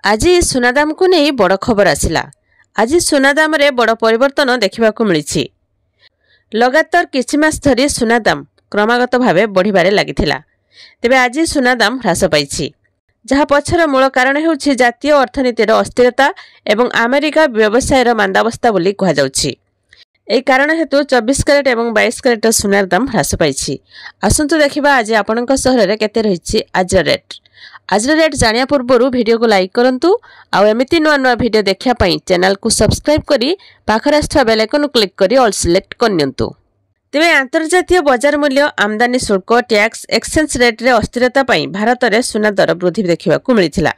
आज सुनादाम को नहीं बड़ खबर आसिला। आज सुनादाम रे बड़ परिवर्तन देखा मिली। लगातार किछि मास धरी सुनादाम क्रमागत भावे बढ़िबारे लागिथिला। तेबे आज सुनादाम ह्रास पाइछि, जहा पछर मूल कारण हेउछि जातीय अर्थनीतिर अस्थिरता एवं अमेरिका व्यवसायर मांदावस्था बोली कहा जाउछि। एही कारण हेतु 24 कैरेट एवं 22 कैरेट सुनार दाम ह्रास पाइछि। आसंतु देखिबा आज आपनक सहर रे केते रहिछि आज रेट। आज रेट जानिया पूर्व वीडियो को लाइक करंतु आ एमिति नुआ नुआ वीडियो देखिया पई चैनल को सब्सक्राइब करी पाखरे आस्थवा बेल आइकन क्लिक करी ऑल सिलेक्ट करनियंतु। तेबे अंतर्जातीय बाजार मूल्य, आमदानी शुल्क, टैक्स, एक्सचेंज रेट रे अस्थिरता पई भारत रे सुना दर वृद्धि देखिबाकू मिलिथिला,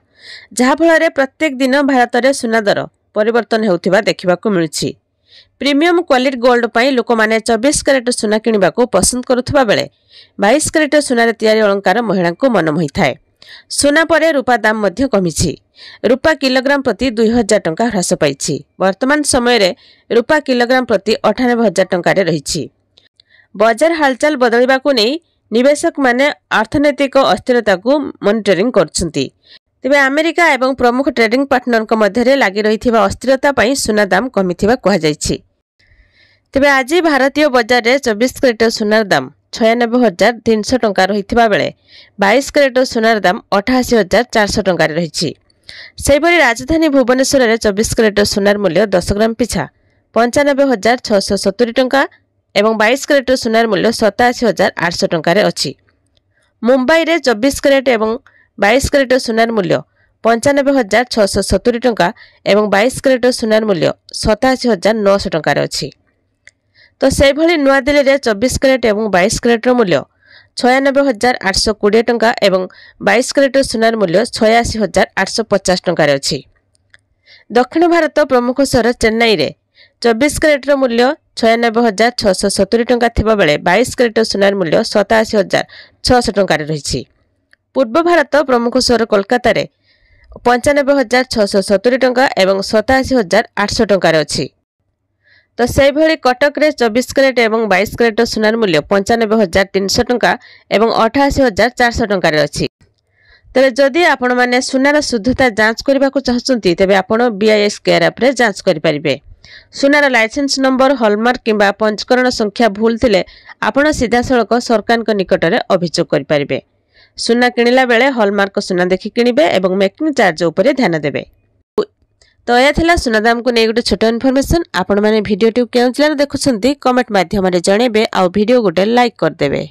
जहा फल प्रत्येक दिन भारत रे सुना दर परिवर्तन हेउथिबा देखिबाकू मिलुछि। प्रीमियम क्वालिटी गोल्ड पई लोक माने 24 कैरेट सुना किनिबाकू पसंद करुथबा बेले 22 कैरेट सुना रे तयारी अलंकार महिला को मन मोहिथाय। सुना परे रूपा दाम मध्य कमिछि। रूपा किलोग्राम प्रति 2000 टंका ह्रास पाइछि। वर्तमान समय रे रूपा किलोग्राम प्रति 98,000 टंका रे रहिछि। बाजार हालचाल बदलिबाकू नै निवेशक माने अर्थनैतिक अस्थिरता को मॉनिटरिंग करछंती। तेबे अमेरिका एवं प्रमुख ट्रेडिंग पार्टनर को मध्य लागी रहिथिबा अस्थिरता पई सुना दाम कमिथिबा कहा जायछि। तेबे आज भारतीय बाजार रे 24 कैरेट सुनार दाम 96,300 टंका रहिथिबा बेले 22 कैरेट सुनार दाम 88,400 टंका रे रहिछि। सेहिबरी राजधानी भुवनेश्वर रे 24 कैरेट सुनार मूल्य 10 ग्राम पिछा 95,670 टंका एवं 22 कैरेट सुनार मूल्य 87,800 टंका रे अछि। मुंबई रे 24 कैरेट एवं 22 कैरेट सुनार मूल्य 95,670 टंका एवं 22 कैरेट सुनार मूल्य 87,900 टंका रे अछि। तो से भली नुआ दिल्ली रे 24 कैरेट एवं 22 कैरेट मूल्य 96,820 टंका एवं 22 कैरेट सुनार मूल्य 86,850 टंका रे अछि। दक्षिण भारत प्रमुख शहर चेन्नई रे 24 कैरेट मूल्य 96,670 टंका थिबा बेले 22 कैरेट सुनार मूल्य 87,600 टंका रे रहिछि। पूर्व भारत प्रमुख शहर कोलकाता रे 95,670 टंका एवं 87,800 टंका रे अछि। तो से भली कटक रे 24 कैरेट एवं 22 कैरेट सुनार मूल्य 95,300 टंका एवं 88,400 टंका रे अछि। तबे जदि आपण माने सुनार शुद्धता जांच करबा को चाहछंती तेबे आपण बीआईएस केयर ऐप रे जांच करि परिबे। सुनार लाइसेंस नंबर, हॉलमार्क किंबा पंजीकरण संख्या भूल थिले आपण सीधा सड़क सरकार को निकट रे अभियोग करि परिबे। सुना किनिला बेले हॉलमार्क सुना देखि किनिबे एवं मेकिंग चार्ज ऊपर ध्यान देबे। तो यह थिला सुनादाम को नै गोटे छोट इन्फॉर्मेशन। आपण माने वीडियो टी केउ चैनल देखुछंती कमेंट माध्यम रे जणेबे आ वीडियो गोटे लाइक कर देबे।